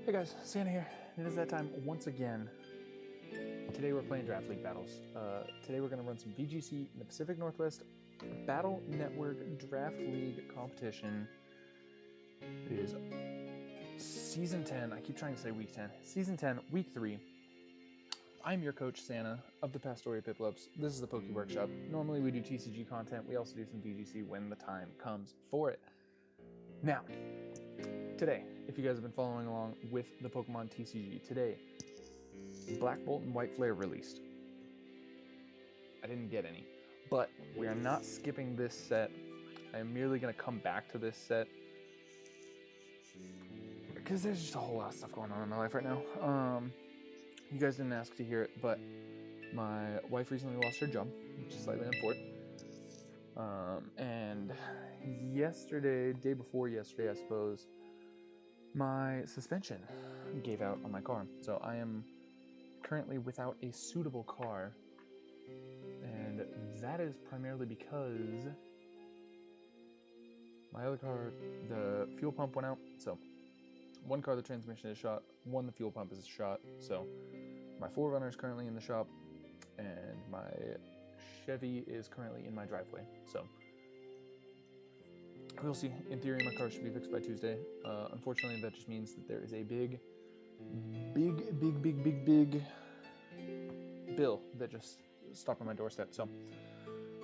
Hey guys, Santa here. It is that time once again. Today we're playing Draft League battles. Today we're going to run some VGC in the Pacific Northwest Battle Network Draft League competition. It is Season 10. I keep trying to say Week 10. Season 10, Week 3. I'm your coach, Santa, of the Pastoria Piplups. This is the Poke Workshop. Normally we do TCG content. We also do some VGC when the time comes for it. Now, today, if you guys have been following along with the Pokemon TCG, today, Black Bolt and White Flare released. I didn't get any, but we are not skipping this set. I am merely going to come back to this set because there's just a whole lot of stuff going on in my life right now. You guys didn't ask to hear it, but my wife recently lost her job, which is slightly unfortunate. And yesterday, day before yesterday, I suppose, my suspension gave out on my car. So I am currently without a suitable car. And that is primarily because my other car, the fuel pump went out. So one car, the transmission is shot. One, the fuel pump is shot. So my 4Runner is currently in the shop. And my Chevy is currently in my driveway. So we'll see. In theory, my car should be fixed by Tuesday. Unfortunately, that just means that there is a big bill that just stopped on my doorstep. So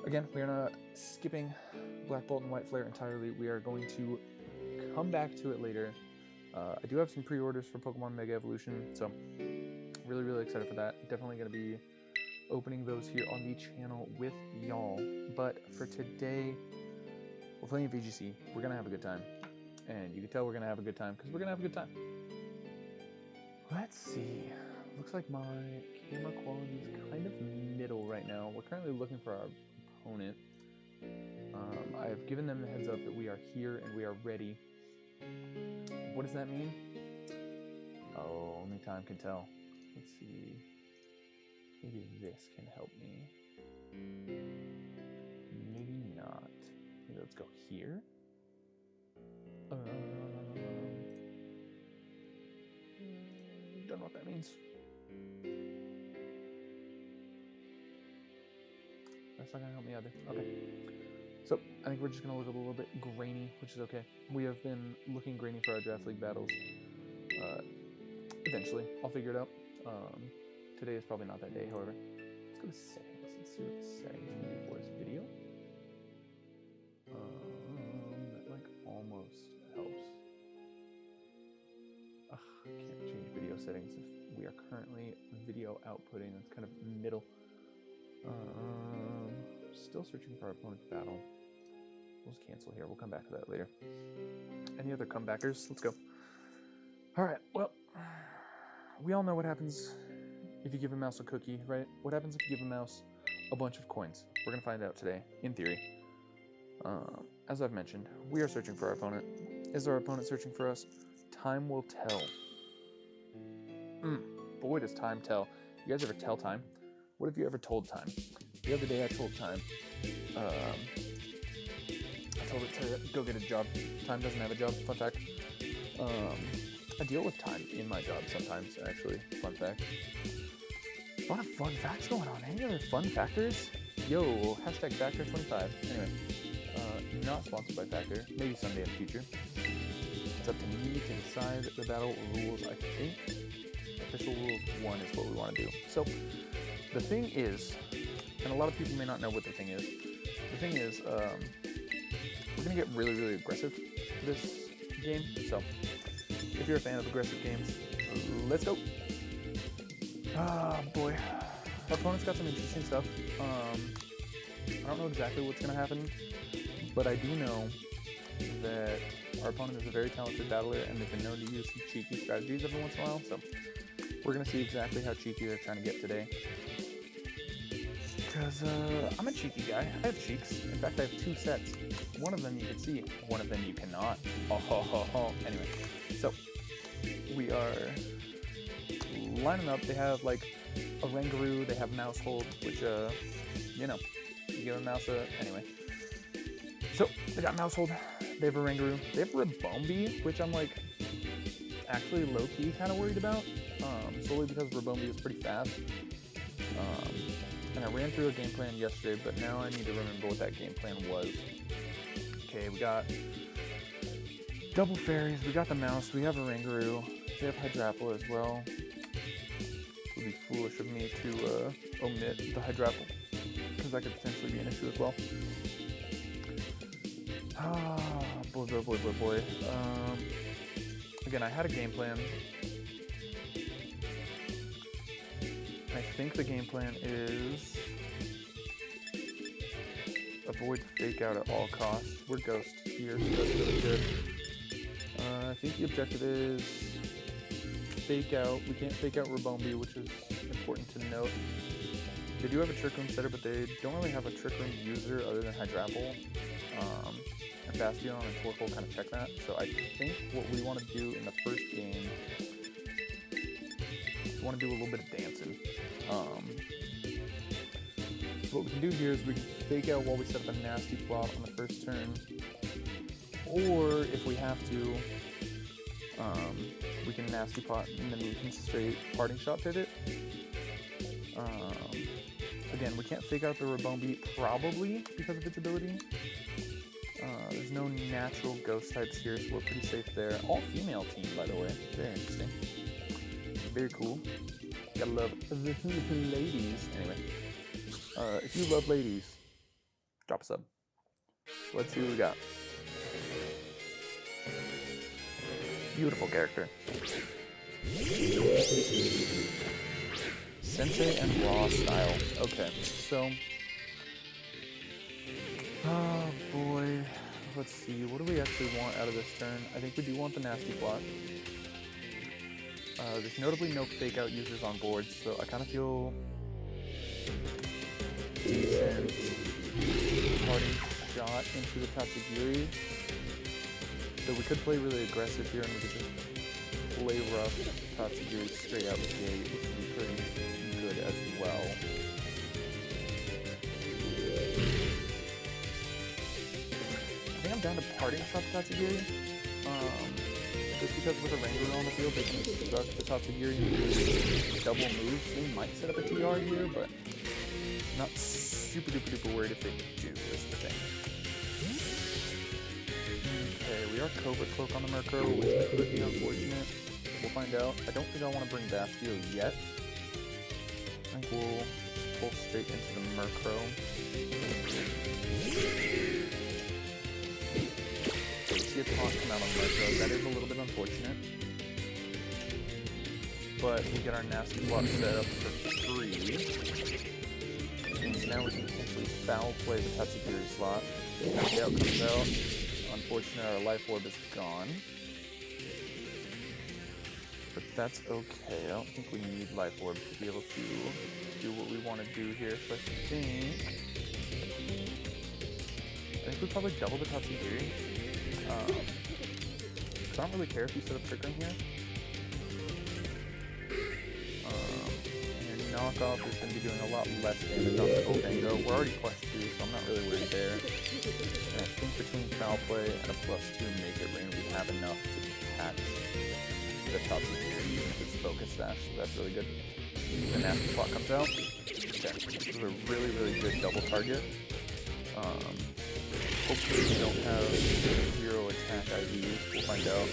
again, we are not skipping Black Bolt and White Flare entirely. We are going to come back to it later. I do have some pre-orders for Pokemon Mega Evolution, so really excited for that. Definitely going to be opening those here on the channel with y'all. But for today, we're playing VGC. We're going to have a good time. And you can tell we're going to have a good time because we're going to have a good time. Let's see. Looks like my camera quality is kind of middle right now. We're currently looking for our opponent. I have given them the heads up that we are here and we are ready. What does that mean? Oh, only time can tell. Let's see. Maybe this can help me. Maybe not. Maybe let's go here. Don't know what that means. That's not gonna help me either. Okay. So I think we're just gonna look a little bit grainy, which is okay. We have been looking grainy for our Draft League battles. Eventually, I'll figure it out. Today is probably not that day, however. Let's go to settings. Let's see what the settings can do for us. Video. That like almost helps. Ugh, I can't change video settings if we are currently video outputting. That's kind of middle. Still searching for our opponent's battle. We'll just cancel here. We'll come back to that later. Any other comebackers? Let's go. Alright, well, we all know what happens if you give a mouse a cookie, right? What happens if you give a mouse a bunch of coins? We're going to find out today, in theory. As I've mentioned, we are searching for our opponent. Is our opponent searching for us? Time will tell. Boy, does time tell. You guys ever tell time? What have you ever told time? The other day I told time. I told it to go get a job. Time doesn't have a job, fun fact. I deal with time in my job sometimes, actually, fun fact. A lot of fun facts going on. Any other fun factors? Yo, hashtag Factor25. Anyway, not sponsored by Factor. Maybe someday in the future. It's up to me to decide the battle rules, I think. Official rules 1 is what we want to do. So, the thing is, and a lot of people may not know what the thing is. The thing is, we're going to get really aggressive this game. So, if you're a fan of aggressive games, let's go. Ah, boy. Our opponent's got some interesting stuff. I don't know exactly what's going to happen, but I do know that our opponent is a very talented battler, and they've been known to use some cheeky strategies every once in a while, so we're going to see exactly how cheeky they're trying to get today. Because I'm a cheeky guy. I have cheeks. In fact, I have 2 sets. One of them you can see, one of them you cannot. Anyway, so we are lining up. They have like a Rangaroo, they have Mousehold, which you know, you give a mouse a anyway. So they got Mousehold, they have a Rangaroo, they have Ribombee, which I'm like, actually low-key kind of worried about, solely because Rabombi is pretty fast. And I ran through a game plan yesterday, but now I need to remember what that game plan was. Okay, we got double fairies, we got the mouse, we have a Rangaroo, we have Hydrapple as well. It would be foolish of me to omit the Hydrapple, because that could potentially be an issue as well. Ah, boy. Again, I had a game plan. I think the game plan is avoid fake out at all costs. We're ghost here, so that's really good. I think the objective is fake out. We can't fake out Rabombi, which is important to note. They do have a Trick Room setter, but they don't really have a Trick Room user other than Hydrapple. And Bastion and Torkoal kind of check that. So I think what we want to do in the first game is we want to do a little bit of dancing. So what we can do here is we can fake out while we set up a nasty plot on the first turn. Or if we have to, we can nasty pot and then we can straight parting shot hit it. Again, we can't fake out the Rabombi probably because of its ability. There's no natural ghost types here, so we're pretty safe there. All female team, by the way. Very interesting. Very cool. Gotta love the ladies. Anyway, if you love ladies, drop a sub. Let's see what we got. Beautiful character. Sensei and Raw style. Okay, so... oh boy. Let's see, what do we actually want out of this turn? I think we do want the nasty block. There's notably no fake out users on board, so I kind of feel decent parting shot into the Tatsugiri. So we could play really aggressive here and we could just play rough Tatsugiri straight out the gate, which would be pretty good as well. I think I'm down to parting shot Tatsugiri. Just because with a Rangaroo on the field, they can stuck the Tatsugiri and double moves. They might set up a TR here, but I'm not super duper worried if they do, is the thing. Okay, we are Cobra Cloak on the Murkrow, which could be unfortunate. We'll find out. I don't think I want to bring Bastio yet. I think we'll pull straight into the Murkrow. Okay, we see a taunt come out on the Murkrow. That is a little bit unfortunate. But we get our nasty block set up for free. Means now we can potentially foul play the Tatsugiri slot. Nasty out comes out. Unfortunately, our life orb is gone. But that's okay. I don't think we need life orb to be able to do what we want to do here. So I think we probably double the Tatsugiri. I don't really care if you set up Trick Room here. And your knockoff is going to be doing a lot less damage on the Obango. We're already +2, so I'm not really worried there. And I think between foul play and a +2 make it rain, we have enough to catch the Tatsugiri, even if it's focus sash, so that's really good. The nasty plot comes out. Okay, this is a really good double target. Hopefully we don't have 0 attack IVs, we'll find out.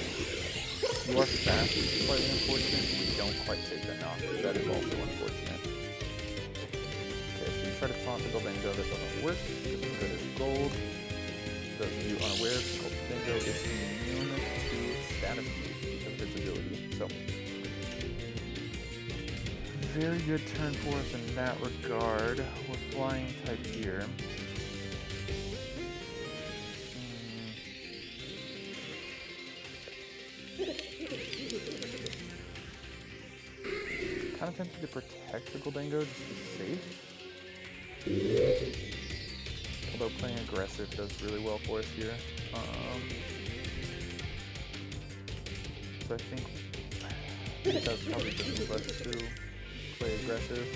You are fast, which is slightly unfortunate, we don't quite take the knock, that is also unfortunate. Okay, so you try to taunt the Goldengo, that doesn't work, because it's good as gold. Those of you unaware, Goldengo is immune to status use because of its ability, so. Very good turn for us in that regard. We're flying type here. Kind of tempted to protect the Goldengo just to be safe. Although playing aggressive does really well for us here. So I think it does probably just move us to play aggressive.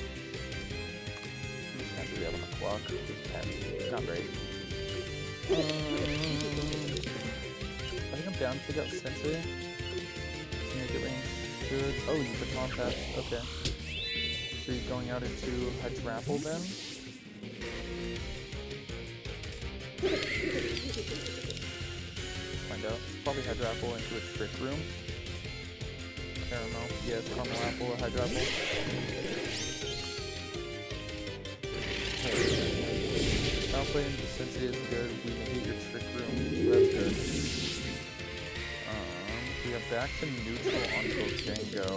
How much time do we have on the clock? 10. Not great. I think I'm down to take out Sensei to make it good. Oh, you baton pass. Okay. So you're going out into Hydrapple then? Find out. It's probably Hydrapple into a Trick Room. Caramel. Yeah, it's Caramel Apple or Hydrapple. Foul and Sensei is good. We negate your Trick Room, so that's good. We have back to neutral on Gholdengo.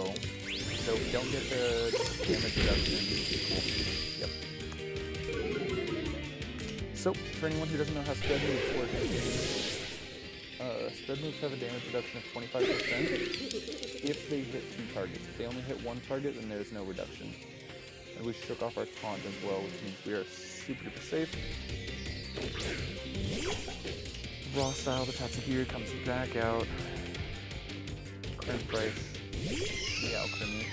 So we don't get the damage reduction. Cool. Yep. So, for anyone who doesn't know how spread moves work, spread moves have a damage reduction of 25% if they hit 2 targets. If they only hit 1 target, then there's no reduction. And we shook off our taunt as well, which means we are super duper safe. Raw style, the Tatsugiri comes back out. Crim price. The Alchemy.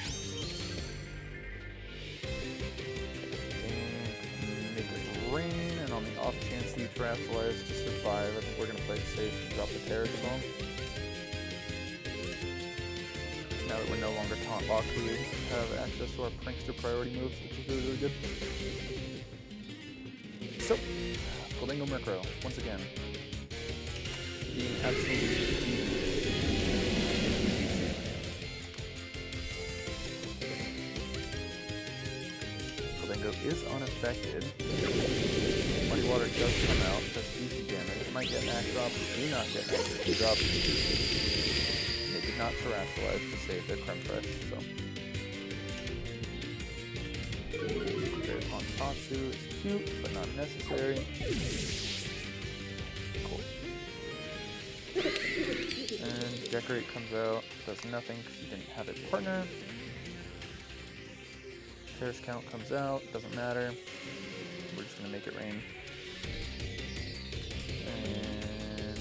And make it rain, and on the off chance he Terrasilize to survive, I think we're going to play it safe and drop the Parasol. Now that we're no longer taunt locked, we have access to our Prankster priority moves, which is really, really good. So, Gholdengo Murkrow, once again. Being absolutely is unaffected. Muddy Water does come out, does DC damage. It might get an act drop, do not get an act drop. They did not Terrasilize to save their Creme Fresh, so. Great on Tatsu is cute, but not necessary. Cool. And Decorate comes out, does nothing because you didn't have a partner. Terrace Count comes out, doesn't matter. We're just gonna make it rain. And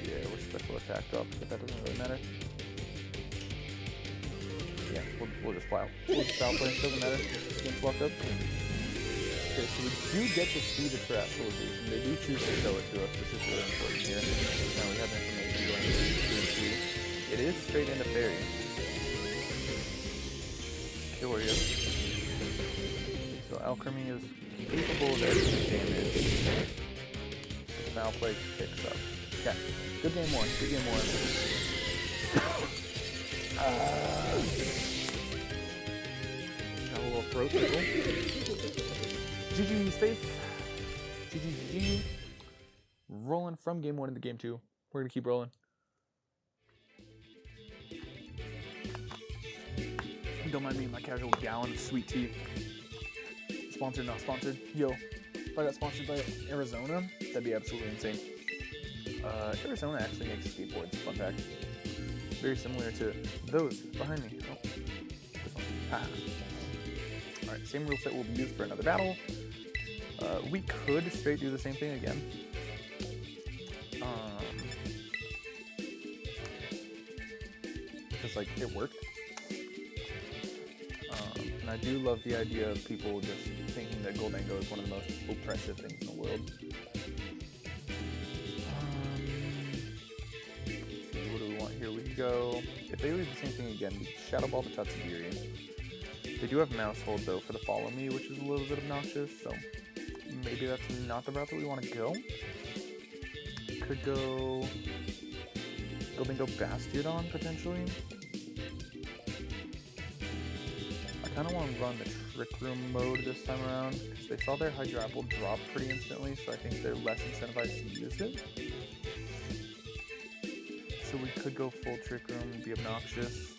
yeah, we're special attack drop, but that doesn't really matter. Yeah, we'll just fly out. We'll just foul play, doesn't matter. Game's locked up. Okay, so we do get to see the Terrasilization. They do choose to show it to us, which is really important here. Now we have information going into VGC. It is straight into Fairy. Curious. So Alchemy is capable of extra damage. The Foul Play picks up. Okay, good game one. Good game one. Got a little throat tickle. GG Faith. GG. Rolling from game one into game two. We're gonna keep rolling. Don't mind me and my casual gallon of sweet tea. Sponsored, not sponsored. Yo, if I got sponsored by Arizona, that'd be absolutely insane. Arizona actually makes skateboards, fun fact. Very similar to those behind me. Oh, this one. Ah. Alright, same rule set will be used for another battle. We could straight do the same thing again. Because, like, it worked. And I do love the idea of people just thinking that Gholdengo is one of the most oppressive things in the world. Let's see, what do we want here? We can go, if they leave the same thing again, we Shadow Ball the Tatsugiri. They do have Mouse Hold though for the Follow Me, which is a little bit obnoxious, so maybe that's not the route that we want to go. Could go Gholdengo Bastiodon potentially. I kind of want to run the Trick Room mode this time around, because they saw their Hydrapple drop pretty instantly, so I think they're less incentivized to use it. So we could go full Trick Room and be obnoxious.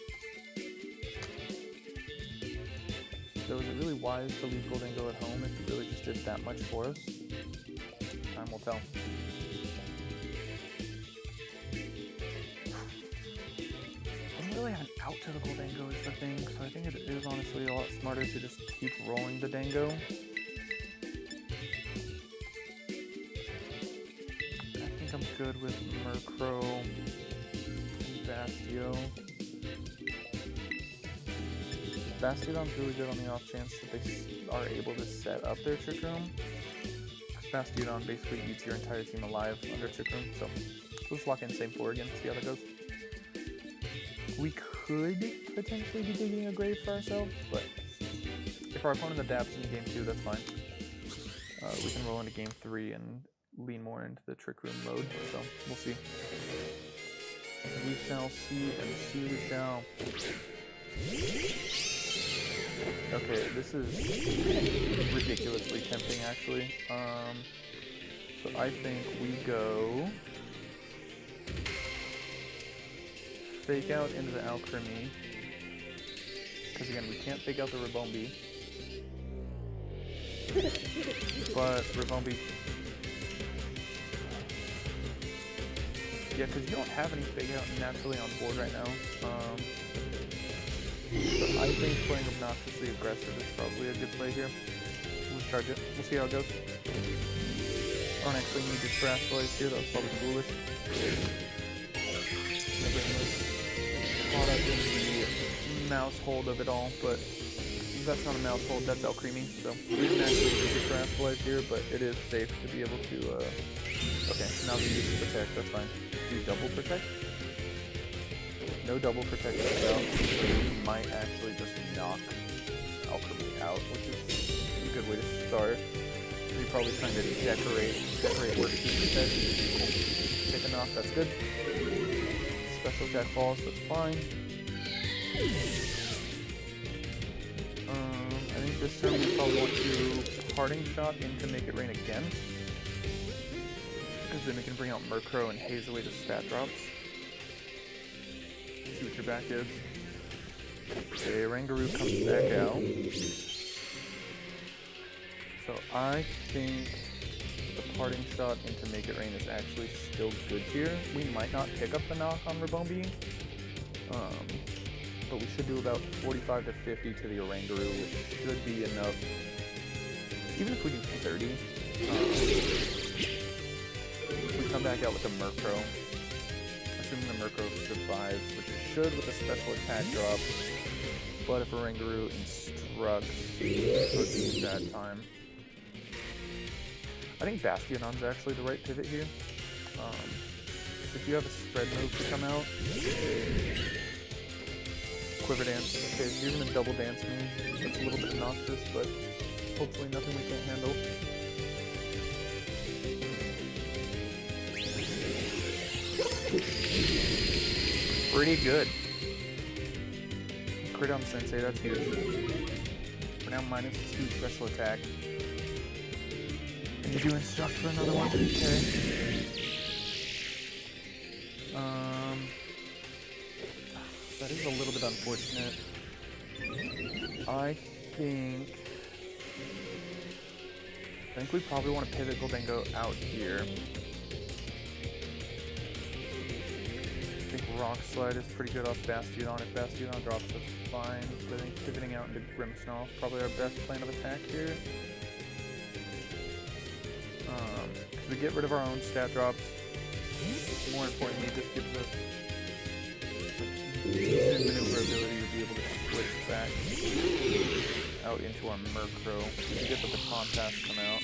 So is it really wise to leave Gholdengo at home if it really just did that much for us? Time will tell. Really have an out to the Gholdengo is the thing, so I think it is honestly a lot smarter to just keep rolling the Dango. I think I'm good with Murkrow and Bastio. Bastiodon's really good on the off chance that they are able to set up their Trick Room. Bastiodon basically eats your entire team alive under Trick Room, so we'll just lock in same 4 again, see how that goes. We could potentially be digging a grave for ourselves, but if our opponent adapts in game 2, that's fine. We can roll into game 3 and lean more into the Trick Room mode, so we'll see. We shall see, and see we shall. Okay, this is ridiculously tempting, actually. So I think we go fake out into the Alchemy, because again, we can't fake out the Rabombi. But Rabombi, yeah, because you don't have any fake out naturally on board right now. So I think playing obnoxiously aggressive is probably a good play here. We'll charge it. We'll see how it goes. I don't actually need to trash plays here. That was probably foolish. Never caught up in the mouse hold of it all, but that's not a mouse hold, that's Alchemy, so we didn't actually need to trash plays here, but it is safe to be able to, okay, now we use protect, that's fine. Do double protect? No double protect out, so we might actually just knock Alchemy out, which is a good way to start. You're probably trying to decorate work to protect. Cool. Take a knock, that's good. Special attack falls, that's fine. I think this turn we probably want to Parting Shot into Make It Rain again. Because then we can bring out Murkrow and haze away the stat drops. See what your back is. Okay, Rangaroo comes back out. So I think the Parting Shot into Make It Rain is actually still good here. We might not pick up the knock on Rabombi. But we should do about 45 to 50 to the Oranguru, which should be enough. Even if we do 30, we come back out with the Murkrow, assuming the Murkrow survives, which it should with a special attack drop. But if Oranguru instructs, it could be that time. I think Bastiodon's actually the right pivot here. If you have a spread move to come out, Quiver Dance. Okay, so you're gonna double dance me. That's a little bit obnoxious, but hopefully nothing we can't handle. Pretty good. Crit on Sensei, that's huge. We're now -2 special attack. And you do instruct for another one? Okay. That is a little bit unfortunate. I think we probably want to pivot Gholdengo out here. I think Rock Slide is pretty good off Bastiodon. If Bastiodon drops, that's fine. But I think pivoting out into Grimmsnarl is probably our best plan of attack here. We get rid of our own stat drops. More importantly, it just gives us decent maneuverability to be able to switch back out into our Murkrow. You get the Baton Pass come out.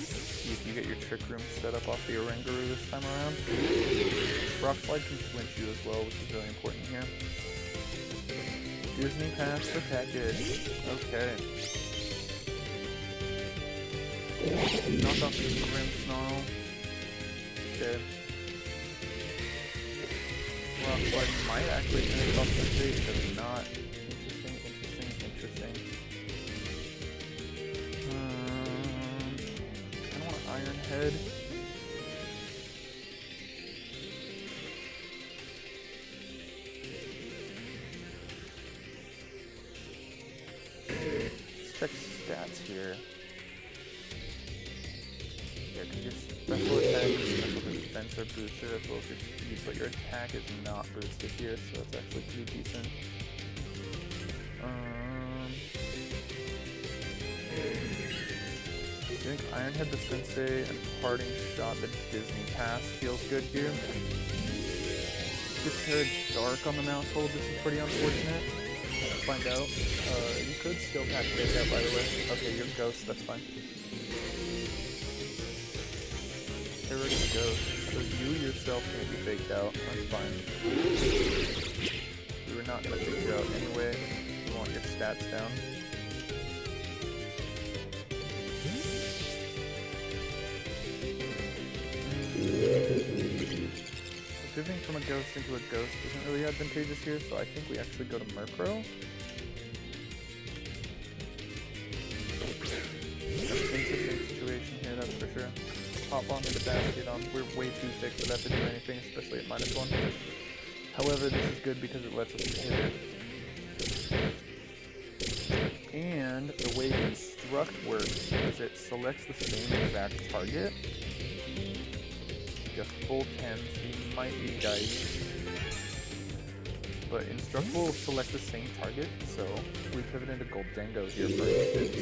See if you get your Trick Room set up off the Oranguru this time around. Rock Slide can flinch you as well, which is really important here. Disney Pass protected. Okay. Knock off the Grimmsnarl. Okay. Rock Slide might actually finish off the stage, it does not. Interesting. I don't want Iron Head. Let's check stats here. Yeah, because your special attack and special defense are boosted as well as your speed, but your attack is not boosted here, so that's actually pretty decent. I think Iron Head the Sensei and Parting Shot the Disney Pass feels good here. Discard Dark on the mouse hold, this is pretty unfortunate. Find out. You could still pack Fake Out, by the way. Okay, you're Ghost, that's fine. Hey, already a ghost, so you yourself can't be faked out. That's fine. We were not going to fake you out anyway. You want your stats down. Pivoting from a ghost into a ghost isn't really advantageous here, so I think we actually go to Murkrow. Interesting situation here, that's for sure. Hop bomb into Bastiodon. We're way too thick for that to do anything, especially at -1. However, this is good because it lets us pivot. And the way Instruct works is it selects the same exact target. A full 10, so you might be diced. But Instruct will select the same target, so we pivot into Goldengo here for instance.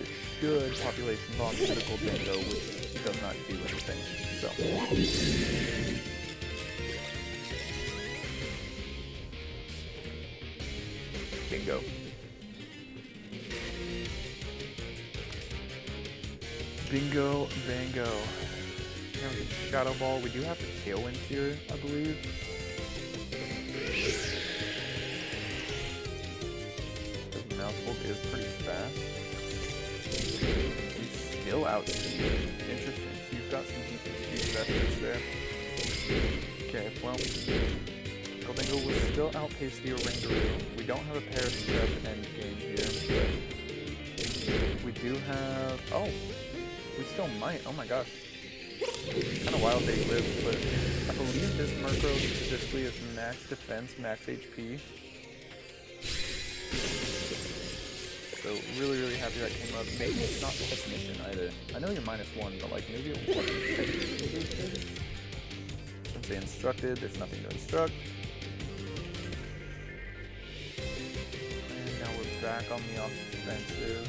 It should population bomb into Goldengo, which does not do anything. So bingo. Bingo, bango. Now we can Shadow Ball. We do have to Tailwind here, I believe. Because Mousebolt is pretty fast. He's still outspeed. Interesting. So you've got some decent speed investments there. Okay, well, Goldengo will still outpace the Oranguru. We don't have a Parastep endgame here. We do have... Oh! We still might. Oh my gosh. Kind of wild they live, but I believe this Murkrow specifically is max defense, max HP. So really, really happy that came up. Maybe it's not Technician either. I know you're -1, but like maybe it wasn't Technician. Since they instructed, there's nothing to instruct. And now we're back on the offensive.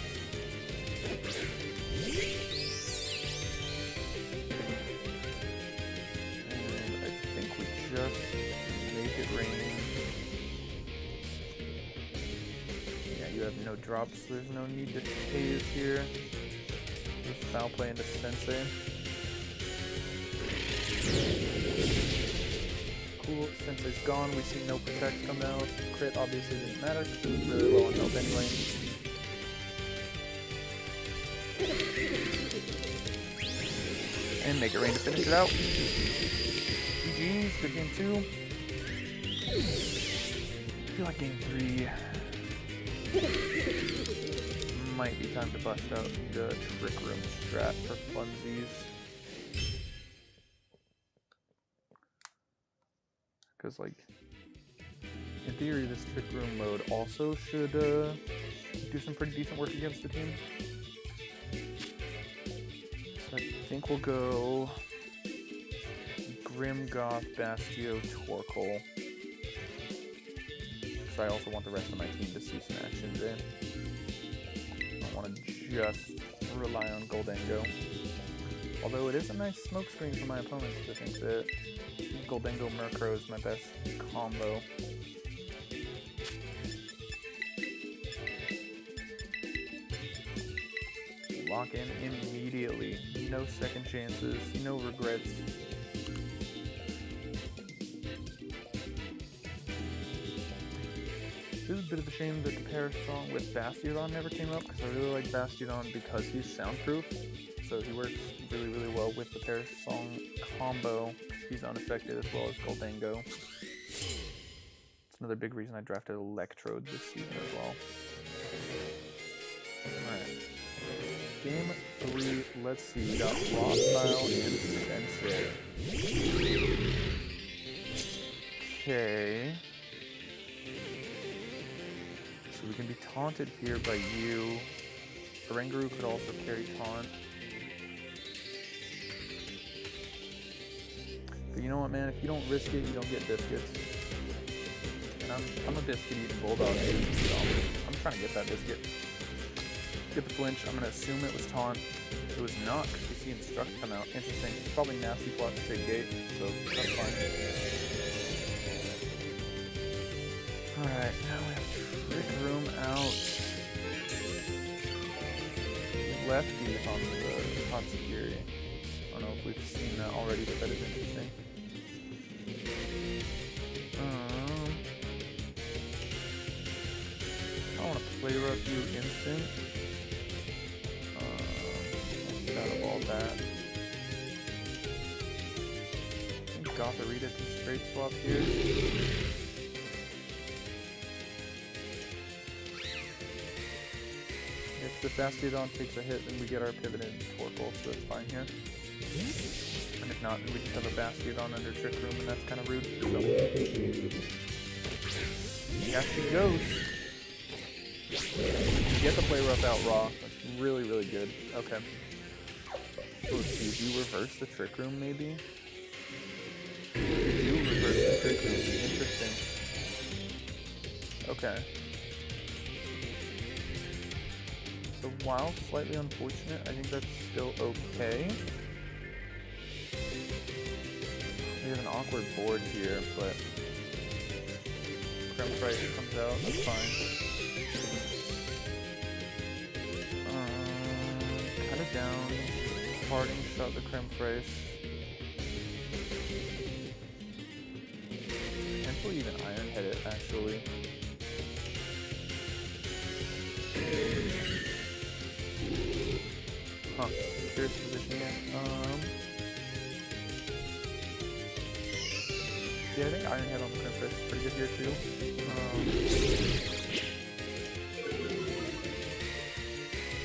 Just make it rain. Yeah, you have no drops, so there's no need to phase here. Just foul play into Sensei. Cool, Sensei's gone. We see no Protect come out. Crit obviously didn't matter because it was really low on health anyway. And make it rain to finish it out. GG's, good game 2. I feel like game 3 might be time to bust out the Trick Room strat for funsies. Because, like, in theory, this Trick Room mode also should do some pretty decent work against the team. So I think we'll go Grimgoth, Bastio, Torkoal. Because I also want the rest of my team to see some action today. I don't want to just rely on Goldengo. Although it is a nice smokescreen for my opponents to think that Goldengo Murkrow is my best combo. Lock in immediately. No second chances, no regrets. It is a bit of a shame that the Paris song with Bastiodon never came up, because I really like Bastiodon because he's soundproof. So he works really, really well with the Paris song combo. He's unaffected as well as Goldengo. It's another big reason I drafted Electrode this season as well. Alright. Game 3, let's see. We got Raw Style and Sensei. Okay. So we can be taunted here by you. Oranguru could also carry taunt. But you know what, man? If you don't risk it, you don't get biscuits. And I'm a biscuit-eating bulldog, dude, so I'm trying to get that biscuit. Get the flinch. I'm gonna assume it was taunt. It was not, because we see Instruct come out. Interesting. Probably nasty plot to take gate, so that's fine. Alright, now we have Trick Room out. lefty on the hot security. I don't know if we've seen that already, but that is interesting. I want to play rough you instant. Get out of all that. I think Gotharita can straight swap here. If the Bastiodon takes a hit, then we get our pivoted Torkoal, so that's fine here. And if not, then we just have a Bastiodon under Trick Room, and that's kind of rude. So. Nasty Ghost. You get the play rough out raw. That's really, really good. Okay. So let's see, do you reverse the Trick Room, maybe? You do reverse the Trick Room. Interesting. Okay. So while slightly unfortunate, I think that's still okay. We have an awkward board here, but Creme Price comes out, that's fine. Cut it down. Parting shot the Creme Price. Potentially even Iron Head it, actually. Huh, curious position here. Yeah, I think Iron Head on the Creme Price is pretty good here too.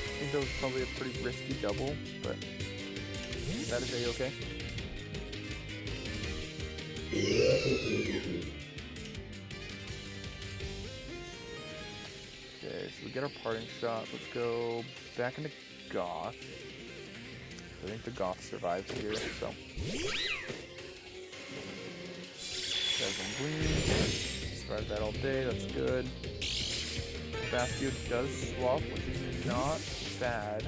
I think that was probably a pretty risky double, but that is a-okay. Okay, so we get our parting shot. Let's go back into Goth. I think the Goth survives here, so. Survive that all day, that's good. Bastio does swap, which is not bad.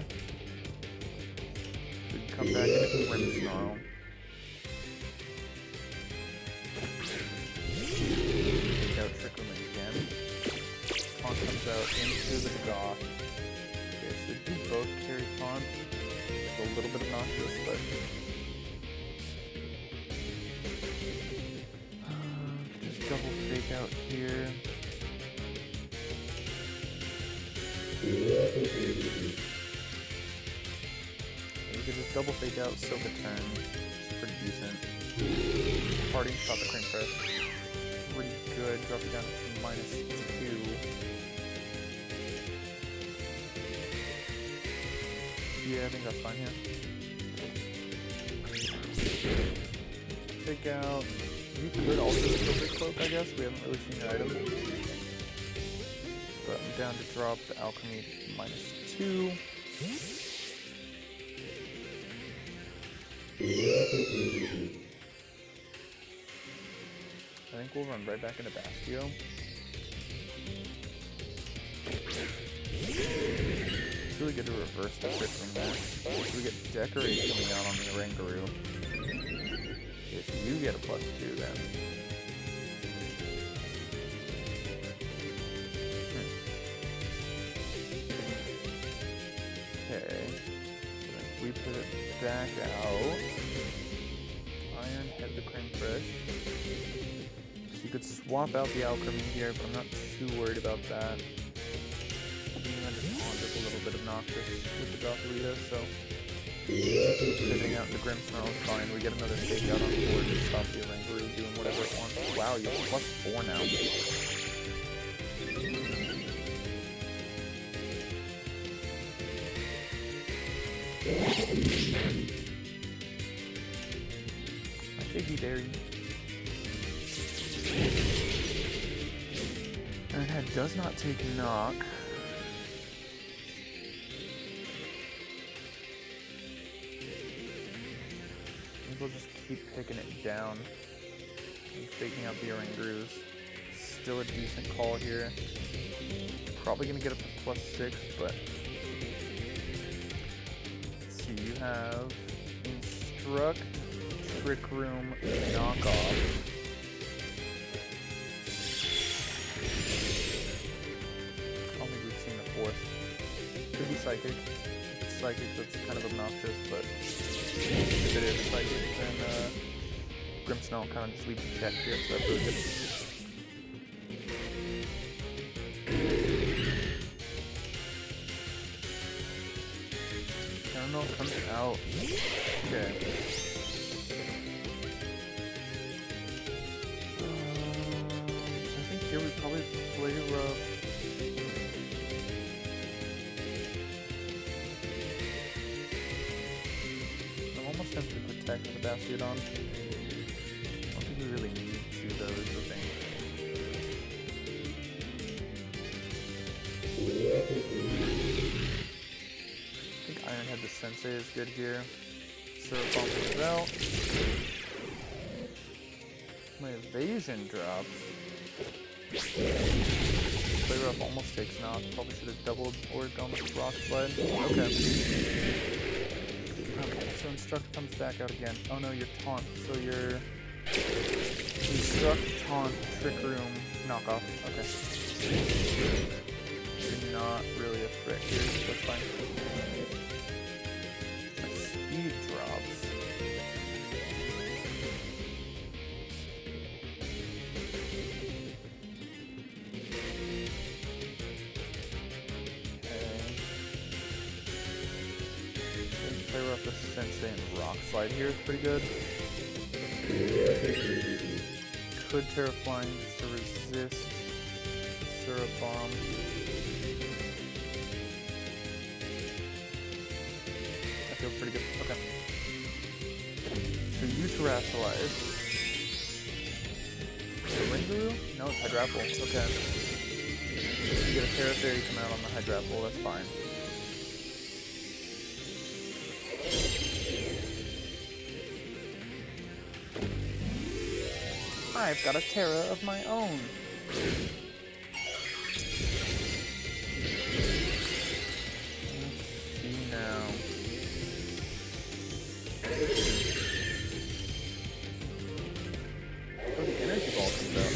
We can come back into Grimmsnarl. Take out Trick Room again. Pawn comes out into the Goth. Okay, so do both carry Pawn. It's a little bit obnoxious, but just double fake out here. You could just double fake out, soak a turn. It's pretty decent. Parting shot the Crane Press. Pretty good. Drop it down to -2. Yeah, I think that's fine here. Fake out. You could also Silver Cloak, I guess. We haven't really seen your item. But I'm down to drop the Alchemy -2. I think we'll run right back into Bastio. It's really good to reverse the crit from there. So we get Decorate coming out on the Oranguru. If you get a +2 then. Okay. So we put it back out. Iron Head the Creme Fraiche. So you could swap out the Alchemy here, but I'm not too worried about that. Being under Pond is a little bit obnoxious with the Gotharita, so pivoting out the Grimmsnarl is fine. We get another fake out on the board to stop the Oranguru doing whatever it wants. Wow, you have +4 now. I think Berry. Iron Head does not take knock. We'll just keep picking it down and faking out the Orangurus. Still a decent call here. Probably gonna get up to +6, but let's see. You have Instruct, Trick Room, Knockoff. I don't think we've seen the 4th. Could be Psychic. If it's Psychic, that's kind of obnoxious, but if it is Psychic, then Grimmsnarl kind of just leaves a check here, so that's really good. I don't know if it comes out. Okay. I think here we probably play rough. I'm almost tempted to protect the Bastiodon. I don't think we really need to, though, is the thing. I think Ironhead the Sensei is good here. Syrup Bomb is out. My evasion drops. Play Rough almost takes knock. Probably should have doubled or gone with Rock Slide. Okay. Okay, so Instruct comes back out again. Oh no, you're Taunt. So you're Instruct, Taunt, Trick Room, Knockoff. Okay. You're not really a threat here, so that's fine. My speed drops. Play Rough the Sensei and Rock Slide here is pretty good. Could Terraflying just to resist Syrup Bomb. That feels pretty good. Okay. So you Terrasilize. Ringaroo? No, it's Hydrapple. Okay. You get a Terra Fairy come out on the Hydrapple, that's fine. I've got a Terra of my own. Let's see now. Oh, the energy ball comes out.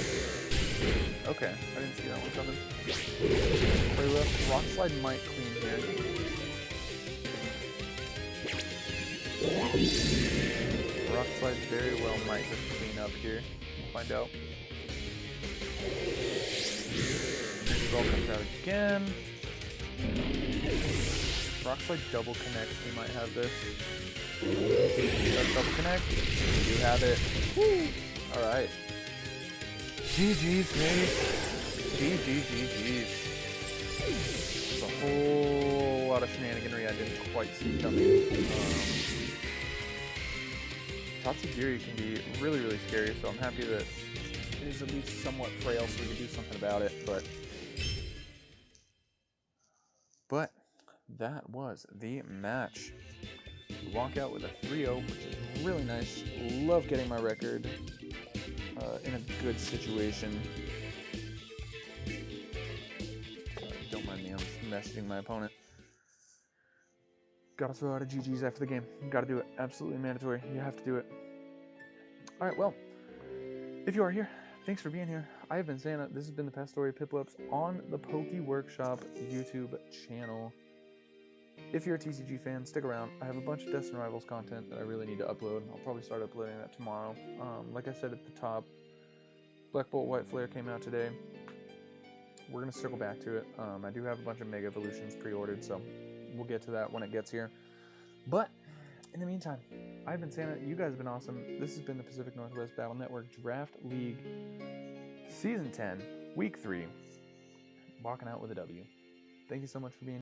Okay, I didn't see that one coming. Play Rough. Rock Slide might clean here. Rock Slide very well might just clean up here. We'll find out. Energy ball comes out again. Rock Slide double connects. We might have this. Let's double connect. You have it. Woo! Alright. GG's, mate. GG's. It's a whole lot of shenaniganry I didn't quite see coming. Tatsugiri can be really, really scary, so I'm happy that it is at least somewhat frail so we can do something about it, but that was the match. We walk out with a 3-0, which is really nice. Love getting my record in a good situation. Don't mind me, I'm just messaging my opponent. Gotta throw out a GG's after the game. Gotta do it. Absolutely mandatory. You have to do it. Alright, well, if you are here, thanks for being here. I have been Santa. This has been the past story of Piplups on the Poke Workshop YouTube channel. If you're a TCG fan, stick around. I have a bunch of Destined Rivals content that I really need to upload. I'll probably start uploading that tomorrow. Like I said at the top, Black Bolt White Flare came out today. We're going to circle back to it. I do have a bunch of Mega Evolutions pre-ordered, so we'll get to that when it gets here. But in the meantime, I've been Santa. You guys have been awesome. This has been the Pacific Northwest Battle Network Draft League Season 10, Week 3. Walking out with a W. Thank you so much for being here.